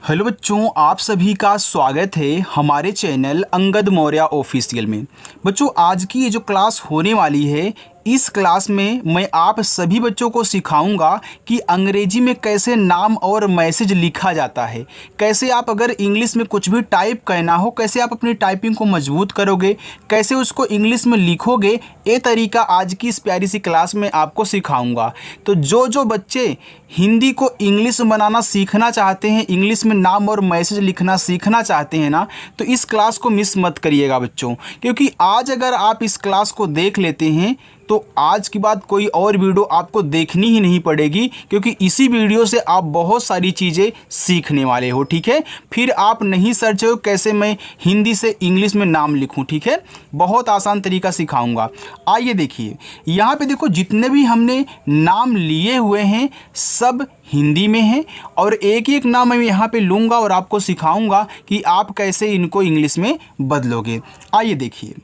Hello बच्चों, आप सभी का स्वागत है हमारे चैनल अंगद मौर्य ऑफिशियल में। बच्चों, आज की ये जो क्लास होने वाली है, इस क्लास में मैं आप सभी बच्चों को सिखाऊंगा कि अंग्रेजी में कैसे नाम और मैसेज लिखा जाता है। कैसे आप अगर इंग्लिश में कुछ भी टाइप करना हो, कैसे आप अपनी टाइपिंग को मजबूत करोगे, कैसे उसको इंग्लिश में लिखोगे, ये तरीका आज की इस प्यारी सी क्लास में आपको सिखाऊंगा। तो जो बच्चे हिंदी को इंग्लिश में बनाना सीखना चाहते हैं, इंग्लिश में नाम और मैसेज लिखना सीखना चाहते हैं ना, तो इस क्लास को मिस मत करिएगा बच्चों। क्योंकि आज अगर आप इस क्लास को देख लेते हैं तो आज की बात कोई और वीडियो आपको देखनी ही नहीं पड़ेगी, क्योंकि इसी वीडियो से आप बहुत सारी चीज़ें सीखने वाले हो। ठीक है, फिर आप नहीं सर्च हो कैसे मैं हिंदी से इंग्लिश में नाम लिखूं। ठीक है, बहुत आसान तरीका सिखाऊंगा। आइए देखिए, यहाँ पे देखो, जितने भी हमने नाम लिए हुए हैं सब हिंदी में है, और एक एक नाम मैं यहाँ पे लूँगा और आपको सिखाऊंगा कि आप कैसे इनको इंग्लिश में बदलोगे। आइए देखिए,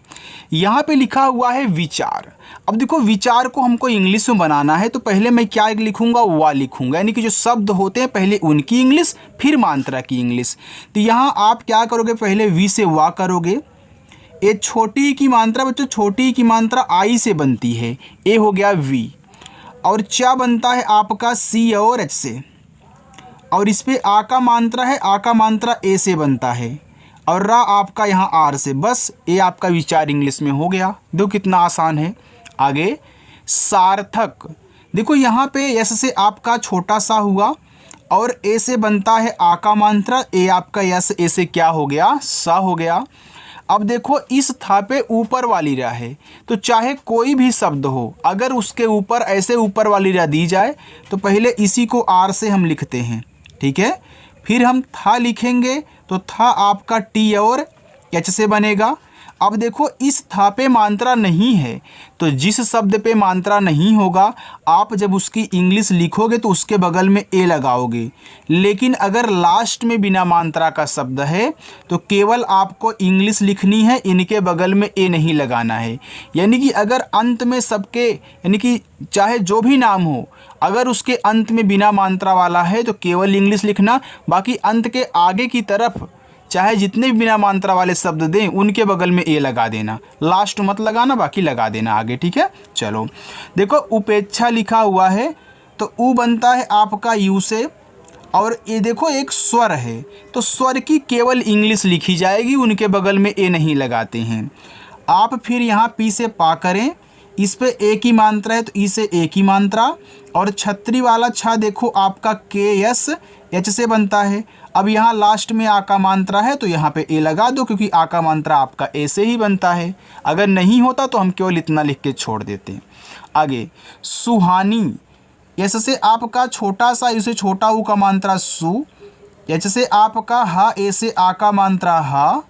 यहाँ पे लिखा हुआ है विचार। अब देखो, विचार को हमको इंग्लिश में बनाना है तो पहले मैं क्या लिखूंगा, वा लिखूंगा, यानी कि जो शब्द होते हैं पहले उनकी इंग्लिश फिर मात्रा की इंग्लिश। तो यहाँ आप क्या करोगे, पहले वी से वा करोगे। ये छोटी की मात्रा बच्चों, छोटी की मात्रा आई से बनती है, ए हो गया वी, और चा बनता है आपका सी और एच से, और इस पर आ का मात्रा है, आ का मात्रा ए से बनता है, और रा आपका यहाँ आर से। बस ये आपका विचार इंग्लिश में हो गया। देखो कितना आसान है। आगे सार्थक, देखो यहाँ पे यस से आपका छोटा सा हुआ, और ए से बनता है आ का मात्रा, ए आपका यस, ए से क्या हो गया, सा हो गया। अब देखो, इस था पे ऊपर वाली रा है, तो चाहे कोई भी शब्द हो, अगर उसके ऊपर ऐसे ऊपर वाली रा दी जाए तो पहले इसी को आर से हम लिखते हैं। ठीक है, फिर हम था लिखेंगे तो था आपका टी और एच से बनेगा। अब देखो, इस था पे मात्रा नहीं है, तो जिस शब्द पे मात्रा नहीं होगा आप जब उसकी इंग्लिश लिखोगे तो उसके बगल में ए लगाओगे। लेकिन अगर लास्ट में बिना मात्रा का शब्द है तो केवल आपको इंग्लिश लिखनी है, इनके बगल में ए नहीं लगाना है। यानी कि अगर अंत में सबके, यानी कि चाहे जो भी नाम हो, अगर उसके अंत में बिना मात्रा वाला है तो केवल इंग्लिश लिखना, बाकी अंत के आगे की तरफ चाहे जितने भी बिना मात्रा वाले शब्द दें उनके बगल में ए लगा देना। लास्ट मत लगाना, बाकी लगा देना आगे। ठीक है, चलो देखो, उपेक्षा लिखा हुआ है तो उ बनता है आपका यू से, और ये देखो एक स्वर है तो स्वर की केवल इंग्लिश लिखी जाएगी, उनके बगल में ए नहीं लगाते हैं। आप फिर यहाँ पी से पा करें, इस पे ए की मात्रा है तो ई से ए की मात्रा, और छतरी वाला छा देखो आपका के एस एच से बनता है। अब यहाँ लास्ट में आ का मात्रा है तो यहाँ पे ए लगा दो, क्योंकि आ का मात्रा आपका ए से ही बनता है। अगर नहीं होता तो हम केवल इतना लिख के छोड़ देते हैं। आगे सुहानी, एस से आपका छोटा सा, इसे छोटा ऊ का मात्रा सु, एच से आपका हा, ए से आ का मात्रा हा,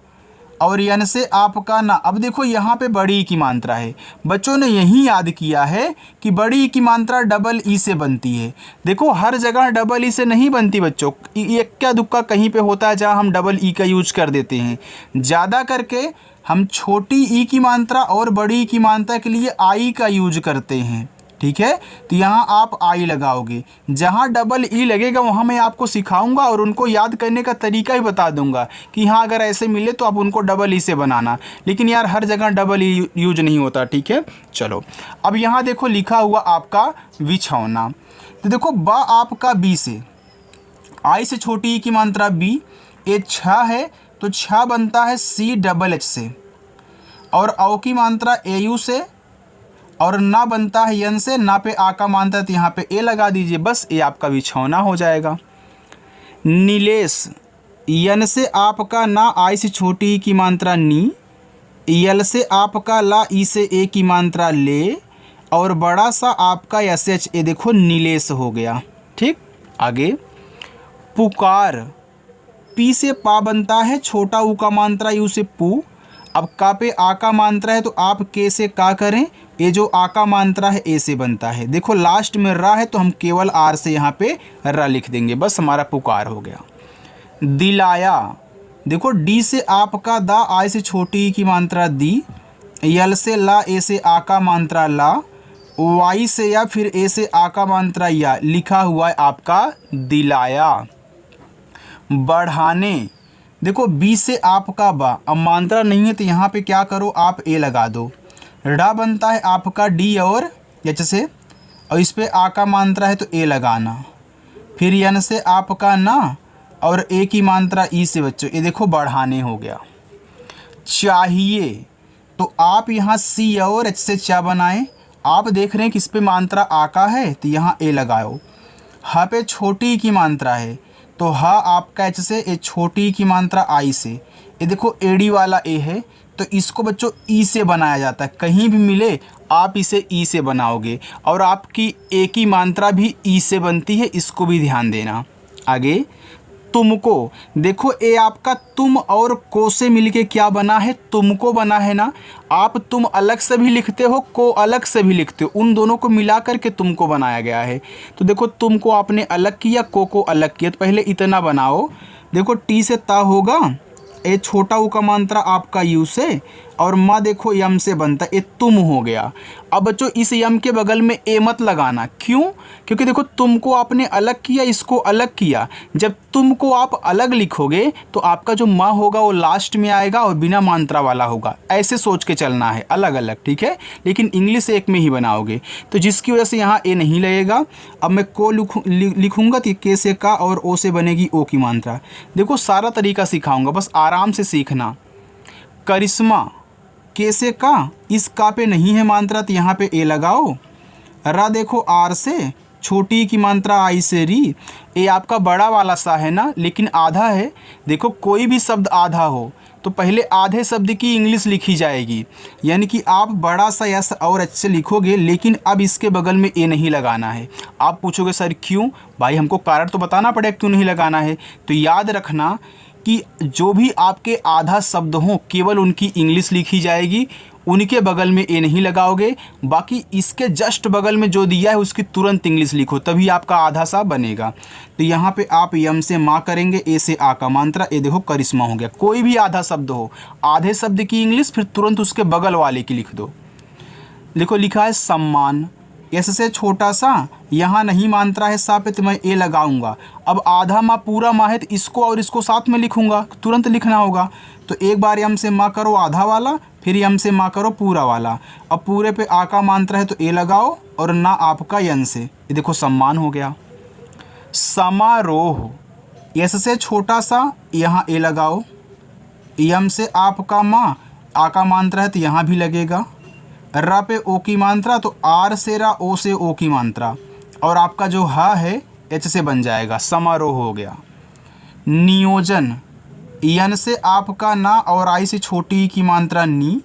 और यन से आपका ना। अब देखो, यहाँ पे बड़ी की मात्रा है, बच्चों ने यही याद किया है कि बड़ी की मात्रा डबल ई से बनती है। देखो, हर जगह डबल ई से नहीं बनती बच्चों, इक्का दुक्का कहीं पे होता है जहाँ हम डबल ई का यूज कर देते हैं। ज़्यादा करके हम छोटी ई की मात्रा और बड़ी की मात्रा के लिए आई का यूज करते हैं। ठीक है, तो यहाँ आप आई लगाओगे, जहाँ डबल ई लगेगा वहाँ मैं आपको सिखाऊंगा और उनको याद करने का तरीका ही बता दूंगा कि हाँ अगर ऐसे मिले तो आप उनको डबल ई से बनाना। लेकिन यार हर जगह डबल ई यूज नहीं होता। ठीक है, चलो अब यहाँ देखो लिखा हुआ आपका बिछौना, तो देखो बा आपका बी से, आई से छोटी ई की मात्रा बी, ए छा है तो छा बनता है सी डबल एच से, और औ की मात्रा ए यू से, और ना बनता है यन से, ना पे आ का मात्रा तो यहाँ पे ए लगा दीजिए, बस ये आपका बिछौना हो जाएगा। नीलेश, यन से आपका ना, आई से छोटी की मात्रा नी, यल से आपका ला, ई से ए की मात्रा ले, और बड़ा सा आपका एस एच ए, देखो नीलेश हो गया। ठीक, आगे पुकार, पी से पा बनता है, छोटा ऊ का मात्रा यू से पू, अब का पे आ का मात्रा है तो आप के से का करें, ये जो आ का मात्रा है ए से बनता है। देखो लास्ट में रा है तो हम केवल आर से यहाँ पे रा लिख देंगे, बस हमारा पुकार हो गया। दिलाया, देखो डी से आपका दा, आई से छोटी की मात्रा दी, यल से ला, ए से आ का मात्रा ला, वाई से या फिर ए से आ का मात्रा या, लिखा हुआ है आपका दिलाया। बढ़ाने, देखो बी से आपका बा, अब मात्रा नहीं है तो यहाँ पे क्या करो आप ए लगा दो। ड़ा बनता है आपका डी और एच से, और इस पे आ का मात्रा है तो ए लगाना। फिर यन से आपका ना और ए की मात्रा ई से बच्चों, ये देखो बढ़ाने हो गया। चाहिए, तो आप यहाँ सी और एच से चा बनाएं। आप देख रहे हैं कि इस पे मात्रा आ का है तो यहाँ ए लगाओ। हा पे छोटी की मात्रा है तो हा आपका एच से, ए छोटी की मात्रा आई से। ये देखो एडी वाला ए है तो इसको बच्चों ई से बनाया जाता है, कहीं भी मिले आप इसे ई से बनाओगे। और आपकी ए की मात्रा भी ई से बनती है, इसको भी ध्यान देना। आगे तुमको, देखो ए आपका तुम और को से मिलके क्या बना है, तुमको बना है ना। आप तुम अलग से भी लिखते हो, को अलग से भी लिखते हो, उन दोनों को मिला करके तुमको बनाया गया है। तो देखो तुमको आपने अलग किया, को अलग किया, तो पहले इतना बनाओ। देखो टी से ता होगा, ए छोटा ऊ का मात्रा आपका यू से, और माँ देखो यम से बनता है, ये तुम हो गया। अब बच्चों इस यम के बगल में ए मत लगाना, क्यों? क्योंकि देखो तुमको आपने अलग किया, इसको अलग किया। जब तुमको आप अलग लिखोगे तो आपका जो माँ होगा वो लास्ट में आएगा और बिना मात्रा वाला होगा। ऐसे सोच के चलना है, अलग अलग, ठीक है। लेकिन इंग्लिश एक में ही बनाओगे, तो जिसकी वजह से यहाँ ए नहीं लगेगा। अब मैं को लिखूँगा तो के से का और ओ से बनेगी ओ की मात्रा। देखो सारा तरीका सिखाऊंगा, बस आराम से सीखना। करिश्मा, के से का, इस का पे नहीं है मात्रा तो यहाँ पे ए लगाओ। रा देखो आर से, छोटी की मात्रा आई से री। ए आपका बड़ा वाला सा है ना, लेकिन आधा है। देखो कोई भी शब्द आधा हो तो पहले आधे शब्द की इंग्लिश लिखी जाएगी, यानी कि आप बड़ा सा यस और एच से लिखोगे, लेकिन अब इसके बगल में ए नहीं लगाना है। आप पूछोगे सर क्यों? भाई हमको कारण तो बताना पड़ेगा क्यों नहीं लगाना है। तो याद रखना कि जो भी आपके आधा शब्द हों केवल उनकी इंग्लिश लिखी जाएगी, उनके बगल में ए नहीं लगाओगे। बाकी इसके जस्ट बगल में जो दिया है उसकी तुरंत इंग्लिश लिखो, तभी आपका आधा सा बनेगा। तो यहाँ पे आप यम से माँ करेंगे, ए से आ का मात्रा, ए देखो करिश्मा हो गया। कोई भी आधा शब्द हो, आधे शब्द की इंग्लिश फिर तुरंत उसके बगल वाले की लिख दो। देखो लिखा है सम्मान, एस से छोटा सा, यहाँ नहीं मात्रा है सा पे तो मैं ए लगाऊंगा। अब आधा माँ पूरा माँ है तो इसको और इसको साथ में लिखूंगा, तुरंत लिखना होगा। तो एक बार यम से माँ करो आधा वाला, फिर यम से माँ करो पूरा वाला। अब पूरे पे आ का मात्रा है तो ए लगाओ, और ना आपका यन से, ये देखो सम्मान हो गया। समारोह, एस से छोटा सा, यहाँ ए लगाओ। यम से आपका माँ, आ का मात्रा है तो यहाँ भी लगेगा। रा पे ओ की मात्रा तो आर से रा, ओ से ओ की मात्रा, और आपका जो हा है एच से बन जाएगा, समारोह हो गया। नियोजन, यन से आपका ना और आई से छोटी की मात्रा नी,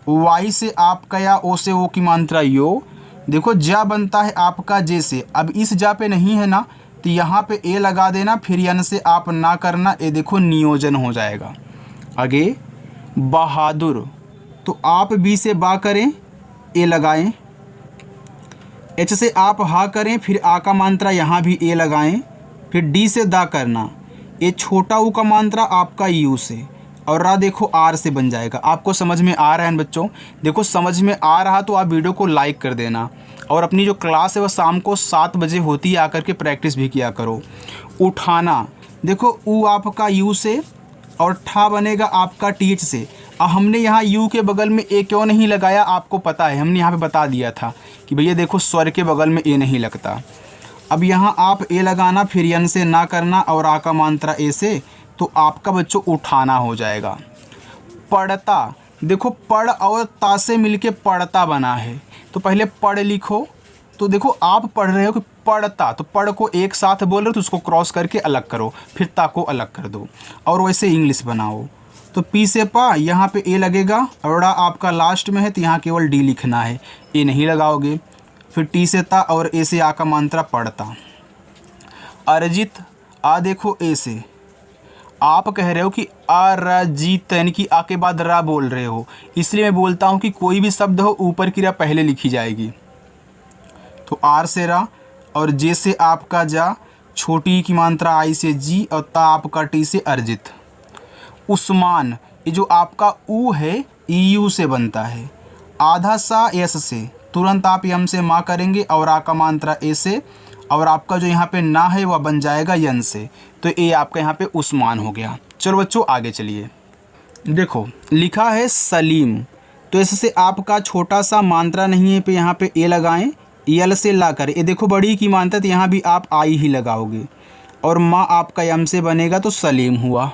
वाई से आपका या ओ से ओ की मात्रा यो। देखो जा बनता है आपका जे से, अब इस जा पे नहीं है ना तो यहाँ पे ए लगा देना, फिर यन से आप ना करना, ए देखो नियोजन हो जाएगा। आगे बहादुर, तो आप बी से बा करें, ए लगाएं। एच से आप हा करें, फिर आ का मात्रा यहाँ भी ए लगाएं। फिर डी से दा करना, ए छोटा ऊ का मात्रा आपका यू से, और रा देखो आर से बन जाएगा। आपको समझ में आ रहा है बच्चों? देखो समझ में आ रहा तो आप वीडियो को लाइक कर देना, और अपनी जो क्लास है वह शाम को 7 बजे होती है, आकर के प्रैक्टिस भी किया करो। उठाना, देखो ऊ आपका यू से और ठा बनेगा आपका टी एच से। अब हमने यहाँ यू के बगल में ए क्यों नहीं लगाया आपको पता है, हमने यहाँ पे बता दिया था कि भैया देखो स्वर के बगल में ए नहीं लगता। अब यहाँ आप ए लगाना, फिर यन से ना करना और आ का मात्रा ए से, तो आपका बच्चों उठाना हो जाएगा। पढ़ता, देखो पढ़ और ता से मिलके पढ़ता बना है, तो पहले पढ़ लिखो। तो देखो आप पढ़ रहे हो कि पढ़ता, तो पढ़ को एक साथ बोल रहे हो तो उसको क्रॉस करके अलग करो, फिर ता को अलग कर दो, और वैसे इंग्लिश बनाओ। तो पी से पा, यहाँ पे ए लगेगा, और आपका लास्ट में है तो यहाँ केवल डी लिखना है, ए नहीं लगाओगे। फिर टी से ता और ए से आ का मात्रा पढ़ता। अर्जित, आ देखो ए से, आप कह रहे हो कि अरजित, यानी कि आ के बाद रा बोल रहे हो, इसलिए मैं बोलता हूँ कि कोई भी शब्द हो ऊपर की रा पहले लिखी जाएगी। तो आर से रा और जे से आपका जा, छोटी की मात्रा आई से जी, और ता आपका टी से अर्जित। उस्मान, ये जो आपका ऊ है यू से बनता है, आधा सा एस से, तुरंत आप यम से माँ करेंगे और आ का मात्रा ए से, और आपका जो यहाँ पे ना है वह बन जाएगा यन से। तो ए आपका यहाँ पे उस्मान हो गया। चलो बच्चों आगे चलिए। देखो लिखा है सलीम, तो इससे आपका छोटा सा मात्रा नहीं है पे यहाँ पे ए लगाएं, यल से ला कर ये देखो बड़ी की मात्रा, तो यहाँ भी आप आई ही लगाओगे और माँ आपका यम से बनेगा तो सलीम हुआ।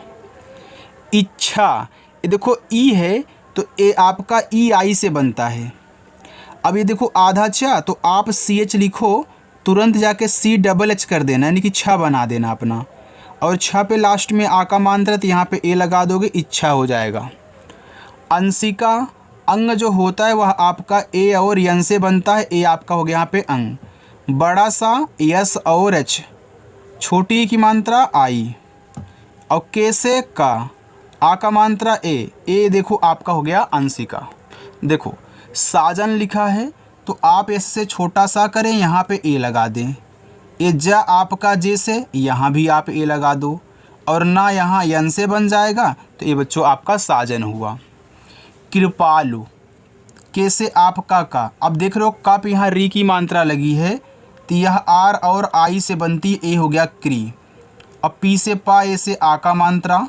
इच्छा, ये देखो ई है तो ए आपका ई आई से बनता है। अब ये देखो आधा चा, तो आप सी एच लिखो, तुरंत जाके सी डबल एच कर देना, यानी कि छा बना देना अपना, और छा पे लास्ट में आ का मात्रा, तो यहाँ पे ए लगा दोगे, इच्छा हो जाएगा। अंशिका, अंग जो होता है वह आपका ए और यन से बनता है, ए आपका हो गया यहाँ पे अंग। बड़ा सा यस और एच, छोटी की मात्रा आई, और कैसे का आ का मात्रा ए देखो आपका हो गया अंशिका। देखो साजन लिखा है तो आप इससे छोटा सा करें, यहाँ पे ए लगा दें। ए जा आपका जैसे यहाँ भी आप ए लगा दो, और ना यहाँ यन से बन जाएगा, तो ये बच्चों आपका साजन हुआ। कृपालु, कैसे आपका का, अब देख रहे हो का पे यहाँ री की मात्रा लगी है, तो यह आर और आई से बनती, ए हो गया क्री। अब पी से पा, ए से आ का मात्रा,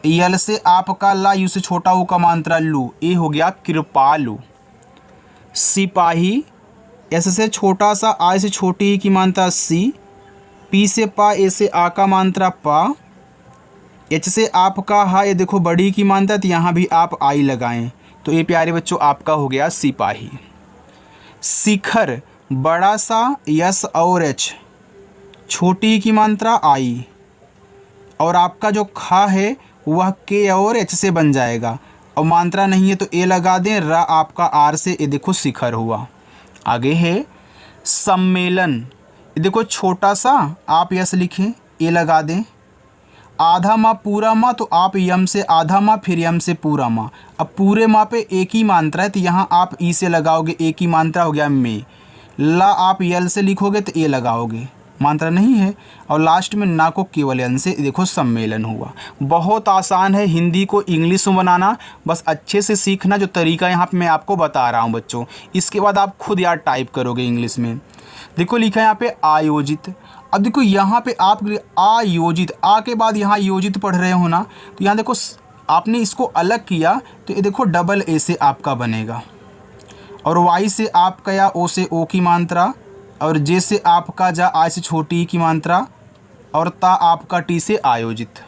यल से आपका ला, यू से छोटा ऊ का मात्रा लू, ए हो गया कृपालु। सिपाही, एस से छोटा सा, आई से छोटी ई की मात्रा सी, पी से पा, ए से आ का मात्रा पा, एच से आपका हा, ये देखो बड़ी की मात्रा, तो यहाँ भी आप आई लगाएं, तो ये प्यारे बच्चों आपका हो गया सिपाही। शिखर, बड़ा सा यस और एच, छोटी की मात्रा आई, और आपका जो खा है वह के और एच से बन जाएगा, और मात्रा नहीं है तो ए लगा दें, रा आपका आर से, ये देखो शिखर हुआ। आगे है सम्मेलन, ये देखो छोटा सा आप यस लिखें, ए लगा दें। आधा माँ पूरा माँ, तो आप यम से आधा माँ, फिर यम से पूरा माँ। अब पूरे माँ पे एक ही मात्रा है, तो यहाँ आप ई से लगाओगे, एक ही मात्रा हो गया में। ला आप यल से लिखोगे तो ए लगाओगे, मात्रा नहीं है, और लास्ट में ना को केवल यन से, देखो सम्मेलन हुआ। बहुत आसान है हिंदी को इंग्लिश में बनाना, बस अच्छे से सीखना जो तरीका यहाँ पे मैं आपको बता रहा हूँ बच्चों। इसके बाद आप खुद यार टाइप करोगे इंग्लिश में। देखो लिखा है यहाँ पे आयोजित। अब देखो यहाँ पे आप आयोजित, आ के बाद यहाँ योजित पढ़ रहे हो ना, तो यहाँ देखो आपने इसको अलग किया, तो ये देखो डबल ए से आपका बनेगा, और वाई से आपका या ओ से ओ की मात्रा, और जे से आपका जा आई से छोटी की मात्रा, और ता आपका टी से आयोजित।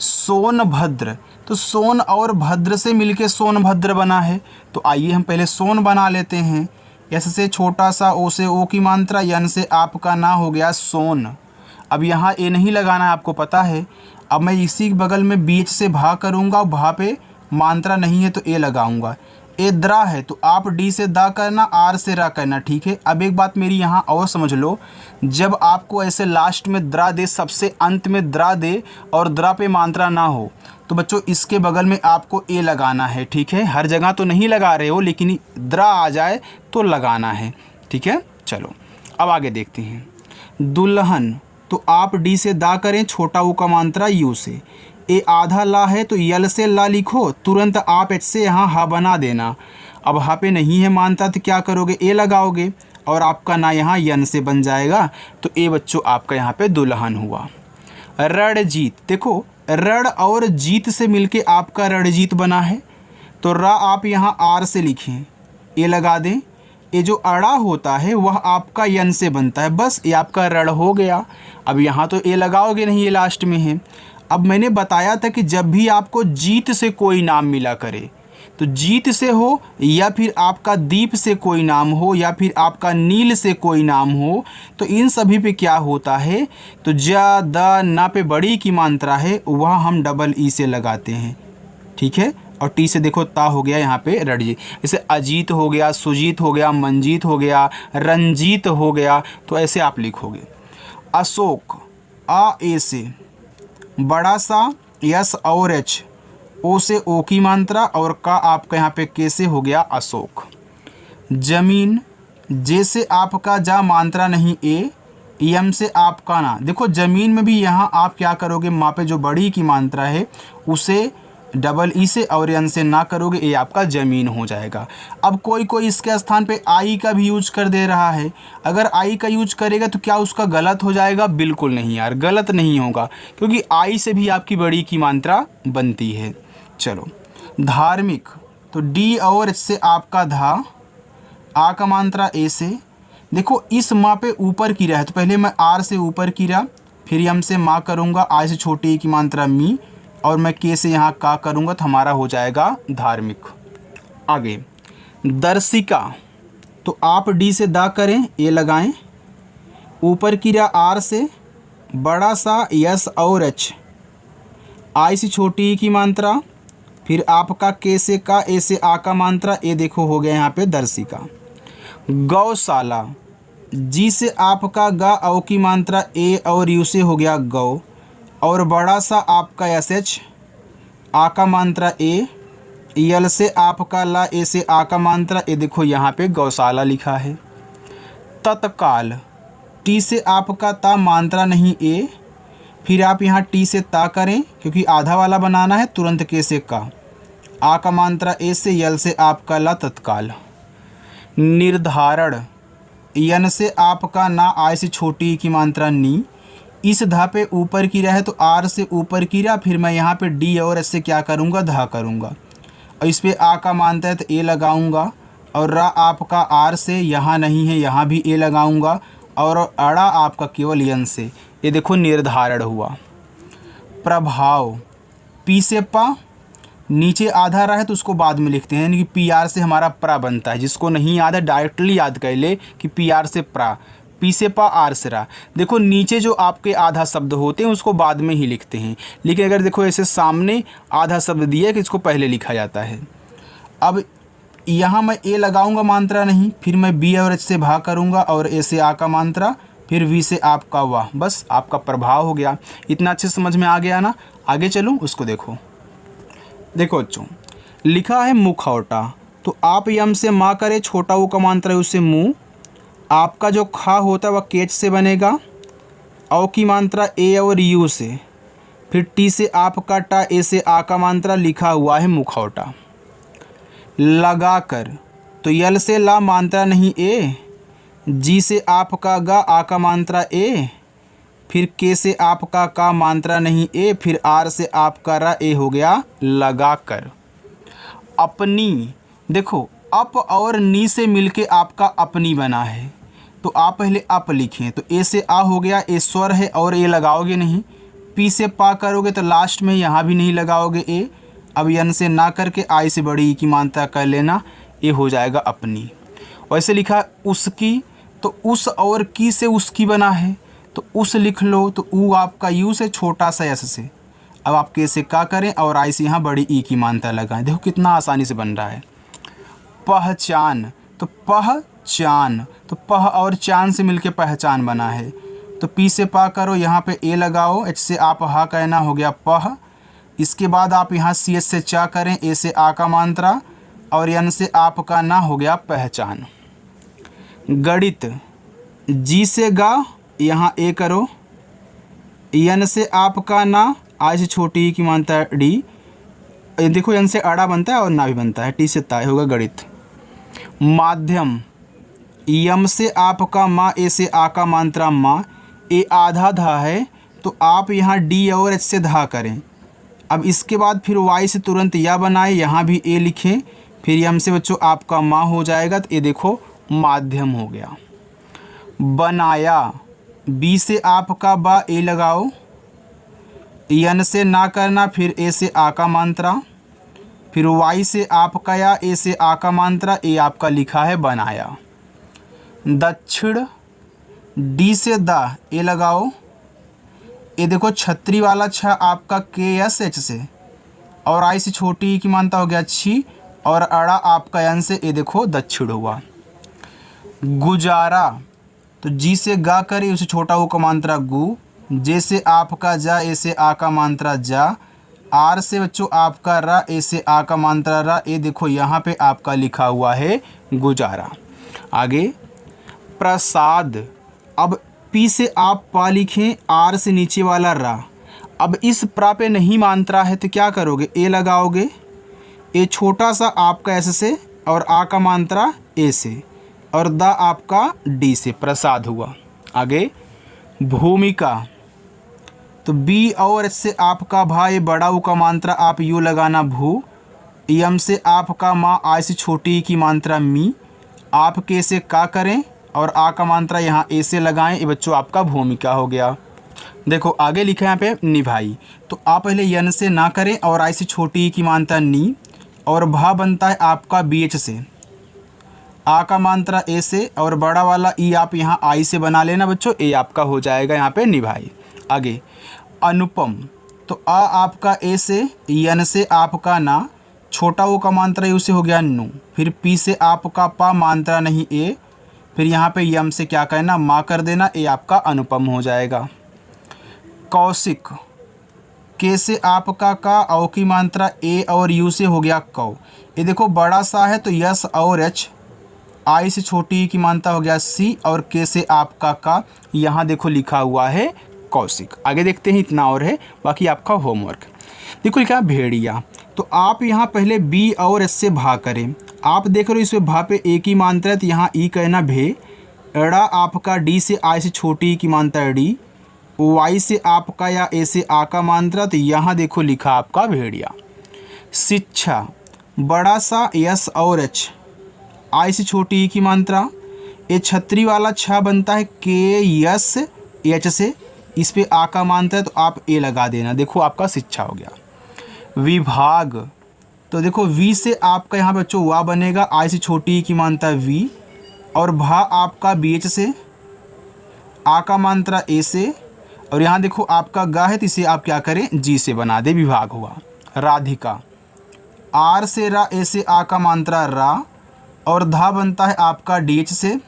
सोनभद्र, तो सोन और भद्र से मिलके सोनभद्र बना है, तो आइए हम पहले सोन बना लेते हैं। एस से छोटा सा, ओ से ओ की मात्रा, यन से आपका ना हो गया सोन। अब यहाँ ए नहीं लगाना है, आपको पता है। अब मैं इसी के बगल में बीच से भा करूँगा, और भा पे मात्रा नहीं है तो ए लगाऊंगा। ए द्रा है तो आप डी से दा करना, आर से रा करना, ठीक है। अब एक बात मेरी यहाँ और समझ लो, जब आपको ऐसे लास्ट में द्रा दे, सबसे अंत में द्रा दे, और द्रा पे मात्रा ना हो, तो बच्चों इसके बगल में आपको ए लगाना है, ठीक है। हर जगह तो नहीं लगा रहे हो, लेकिन द्रा आ जाए तो लगाना है, ठीक है। चलो अब आगे देखते हैं। दुल्हन, तो आप डी से दा करें, छोटा ऊ का मात्रा यू से। ए आधा ला है तो यल से ला लिखो, तुरंत आप एच से यहाँ हा बना देना। अब हा पे नहीं है मानता तो क्या करोगे, ए लगाओगे, और आपका ना यहाँ यन से बन जाएगा, तो ए बच्चों आपका यहाँ पे दुल्हन हुआ। रणजीत, देखो रण और जीत से मिलके आपका रणजीत बना है, तो रा आप यहाँ आर से लिखें, ए लगा दें। ये जो अड़ा होता है वह आपका यन से बनता है, बस ये आपका रण हो गया। अब यहाँ तो ए लगाओगे नहीं, ये लास्ट में है। अब मैंने बताया था कि जब भी आपको जीत से कोई नाम मिला करे, तो जीत से हो, या फिर आपका दीप से कोई नाम हो, या फिर आपका नील से कोई नाम हो, तो इन सभी पे क्या होता है, तो जा द ना पे बड़ी की मात्रा है वह हम डबल ई से लगाते हैं, ठीक है। और टी से देखो ता हो गया यहाँ पे रणजीत। जैसे अजीत हो गया, सुजीत हो गया, मंजीत हो गया, रंजीत हो गया, तो ऐसे आप लिखोगे। अशोक, आ ए से, बड़ा सा यस और एच, ओ से ओ की मात्रा, और का आपका यहाँ पे कैसे हो गया अशोक। जमीन, जैसे आपका जा मात्रा नहीं ए, यम से आपका ना, देखो जमीन में भी यहाँ आप क्या करोगे, माँ पे जो बड़ी की मात्रा है उसे डबल ई से और एन से ना करोगे ये आपका ज़मीन हो जाएगा। अब कोई कोई इसके स्थान पे आई का भी यूज कर दे रहा है। अगर आई का यूज करेगा तो क्या उसका गलत हो जाएगा? बिल्कुल नहीं यार, गलत नहीं होगा, क्योंकि आई से भी आपकी बड़ी की मात्रा बनती है। चलो धार्मिक, तो डी और एच से आपका धा, आ का मात्रा ए से। देखो इस माँ पे ऊपर की रहा है तो पहले मैं आर से ऊपर की रहा, फिर यम से माँ करूँगा, आई से छोटी ई की मात्रा मी, और मैं के से यहाँ का करूँगा तो हमारा हो जाएगा धार्मिक। आगे दर्शिका, तो आप डी से दा करें, ए लगाएं, ऊपर की रहा आर से, बड़ा सा यस और एच, आई से छोटी ई की मात्रा, फिर आपका के से का, ए से आ का मात्रा, ए देखो हो गया यहाँ पे दर्शिका। गौशाला, जी से आपका गा औ की मात्रा, ए और यू से हो गया गौ, और बड़ा सा आपका एस एच, आ का मात्रा ए, यल से आपका ला, ए से आ का मात्रा, ए देखो यहाँ पे गौशाला लिखा है। तत्काल, टी से आपका ता मात्रा नहीं ए, फिर आप यहाँ टी से ता करें क्योंकि आधा वाला बनाना है, तुरंत के से का, आ का मात्रा ए से, यल से आपका ला तत्काल। निर्धारण, यन से आपका ना, आय से छोटी की मात्रा नी, इस धा पे ऊपर की रहा है तो आर से ऊपर की रहा, फिर मैं यहाँ पे डी और एस से क्या करूँगा? धा करूँगा, और इस पे आ का मात्रा है तो ए लगाऊँगा, और रा आपका आर से, यहाँ नहीं है यहाँ भी ए लगाऊँगा, और अड़ा आपका केवल यन से। ये देखो निर्धारण हुआ। प्रभाव, पी से पा, नीचे आधा रहा है तो उसको बाद में लिखते हैं, यानी कि पी आर से हमारा प्रा बनता है। जिसको नहीं याद है डायरेक्टली याद कर ले कि पी आर से प्रा, पी से पा, आर से रा। देखो नीचे जो आपके आधा शब्द होते हैं उसको बाद में ही लिखते हैं, लेकिन अगर देखो ऐसे सामने आधा शब्द दिया है कि इसको पहले लिखा जाता है। अब यहाँ मैं ए लगाऊंगा मात्रा नहीं, फिर मैं बी और एच से भाग करूँगा, और ए से आ का मात्रा, फिर वी से आपका वाह, बस आपका प्रभाव हो गया। इतना अच्छे समझ में आ गया ना? आगे चलूँ उसको देखो। देखो बच्चों लिखा है मुखौटा, तो आप यम से माँ करे, छोटा वो का मात्रा है उससे मुँह, आपका जो खा होता है वह केच से बनेगा, औ की मात्रा ए और यू से, फिर टी से आपका टा, ए से आ का मात्रा, लिखा हुआ है मुखौटा। लगाकर, तो यल से ला मात्रा नहीं ए, जी से आपका गा, आ का मात्रा ए, फिर के से आपका का मात्रा नहीं ए, फिर आर से आपका रा, ए हो गया लगाकर। अपनी, देखो अप और नी से मिलके आपका अपनी बना है, तो आप पहले अप लिखें, तो ए से आ हो गया, ए स्वर है और ए लगाओगे नहीं, पी से पा करोगे तो लास्ट में यहाँ भी नहीं लगाओगे ए, अब यन से ना करके आई से बड़ी ई की मात्रा कर लेना, ये हो जाएगा अपनी। वैसे लिखा उसकी, तो उस और की से उसकी बना है, तो उस लिख लो, तो ऊ आपका यू से, छोटा सा एस से, अब आप के से का करें और आई से यहाँ बड़ी ई की मात्रा लगाएं। देखो कितना आसानी से बन रहा है। पहचान, तो पहचान, तो पह और चान से मिलके पहचान बना है, तो पी से पा करो, यहाँ पे ए लगाओ, एच से आप हा कहना, हो गया पह। इसके बाद आप यहाँ सी एच से चा करें, ए से आ का मात्रा, और यन से आपका ना, हो गया पहचान। गणित, जी से गा, यहाँ ए करो, यन से आपका ना, आई से छोटी की मात्रा डी, देखो यन से अड़ा बनता है और ना भी बनता है, टी से ता, होगा गणित। माध्यम, यम से आपका माँ, ए से आ का मात्रा माँ, ए आधा धा है तो आप यहाँ डी और एच से धा करें। अब इसके बाद फिर वाई से तुरंत या बनाए, यहाँ भी ए लिखें, फिर यम से बच्चों आपका माँ हो जाएगा, तो ये देखो माध्यम हो गया। बनाया, बी से आपका बा, ए लगाओ, यन से ना करना, फिर ए से आ का मात्रा, फिर वाई से आपका या, ए से आ का मात्रा, ए आपका लिखा है बनाया। दक्षिण, डी से दा, ए लगाओ, ये देखो छतरी वाला छ आपका के एस एच से, और आई से छोटी ई की मात्रा हो गया छी, और अड़ा आपका यन से, ये देखो दक्षिण हुआ। गुजारा, तो जी से गा करे, उसे छोटा वो का मात्रा गु, जे से आपका जा, ए से आ का मात्रा जा, आर से बच्चों आपका रा, ए से आ का मात्रा रा, ए देखो यहाँ पे आपका लिखा हुआ है गुजारा। आगे प्रसाद, अब पी से आप पा लिखें, आर से नीचे वाला रा, अब इस प्रा पे नहीं मात्रा है तो क्या करोगे, ए लगाओगे। ए छोटा सा आपका ऐसे से और आ का मात्रा ए से और द आपका डी से, प्रसाद हुआ। आगे भूमिका, तो बी और एच से आपका भा, ये बड़ा ऊ का मात्रा आप यू लगाना भू। यम से आपका माँ, आई से छोटी की मात्रा मी। आप के से का करें और आ का मात्रा यहाँ ए से लगाएं, ये बच्चों आपका भूमिका हो गया। देखो आगे लिखा है यहाँ पे निभाई, तो आप पहले यन से ना करें और आई से छोटी की मात्रा नी और भा बनता है आपका बी एच से, आ का मात्रा ए से और बड़ा वाला ई आप यहाँ आई से बना लेना बच्चों, ए आपका हो जाएगा यहाँ पे निभाई। आगे अनुपम, तो आ आपका ए से, यन से आपका ना, छोटा ओ का मात्रा यू से हो गया नू, फिर पी से आपका पा, मात्रा नहीं ए, फिर यहाँ पे यम से क्या करना, माँ कर देना, ए आपका अनुपम हो जाएगा। कौशिक, के से आपका का, औ की मात्रा ए और यू से हो गया कौ। ये देखो बड़ा सा है तो यस और एच, आई से छोटी की मात्रा हो गया सी और के से आपका का, यहाँ देखो लिखा हुआ है कौशिक। आगे देखते हैं, इतना और है, बाकी आपका होमवर्क। देखो लिखा है भेड़िया, तो आप यहाँ पहले बी और एस से भा करें। आप देख रहे हो इसमें भा पे ए की मात्रा है तो यहाँ ई कहना भे, एड़ा आपका डी से आई से छोटी की मात्रा डी, वाई से आपका या ए से आ का मात्रा, तो यहाँ देखो लिखा आपका भेड़िया। शिक्षा, बड़ा सा यस और एच, आई से छोटी की मात्रा, ए छतरी वाला छा बनता है के यस एच से, इस पे आ का मात्रा है तो आप ए लगा देना, देखो आपका शिक्षा हो गया। विभाग, तो देखो वी से आपका यहाँ बच्चों वा बनेगा, आई से छोटी की मात्रा वी और भा आपका बी एच से, आ का मात्रा ए से और यहाँ देखो आपका गा है तो इसे आप क्या करें, जी से बना दे, विभाग हुआ। राधिका, आर से रा, ए से आ का मात्रा रा और धा बनता है आपका डी एच से,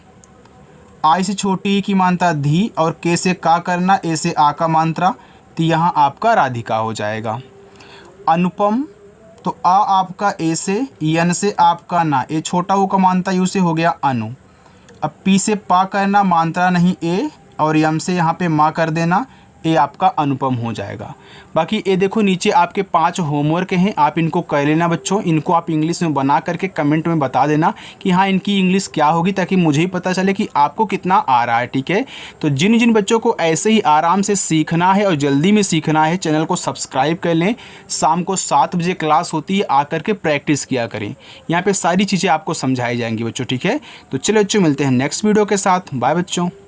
आई से छोटी की मात्रा धी और के से का करना, ए से आ का मात्रा, तो यहाँ आपका राधिका हो जाएगा। अनुपम, तो आ आपका ए से, यन से आपका ना, ए छोटा वो का मात्रा यू से हो गया अनु। अब पी से पा करना, मात्रा नहीं ए और यम से यहाँ पे माँ कर देना, ए आपका अनुपम हो जाएगा। बाकी ये देखो नीचे आपके 5 होमवर्क हैं, आप इनको कर लेना बच्चों। इनको आप इंग्लिश में बना करके कमेंट में बता देना कि हाँ इनकी इंग्लिश क्या होगी, ताकि मुझे ही पता चले कि आपको कितना आ रहा है। ठीक है, तो जिन जिन बच्चों को ऐसे ही आराम से सीखना है और जल्दी में सीखना है, चैनल को सब्सक्राइब कर लें। शाम को 7 बजे क्लास होती है, आकर के प्रैक्टिस किया करें। यहाँ पर सारी चीज़ें आपको समझाई जाएंगी बच्चों। ठीक है, तो चलो बच्चों मिलते हैं नेक्स्ट वीडियो के साथ। बाय बच्चों।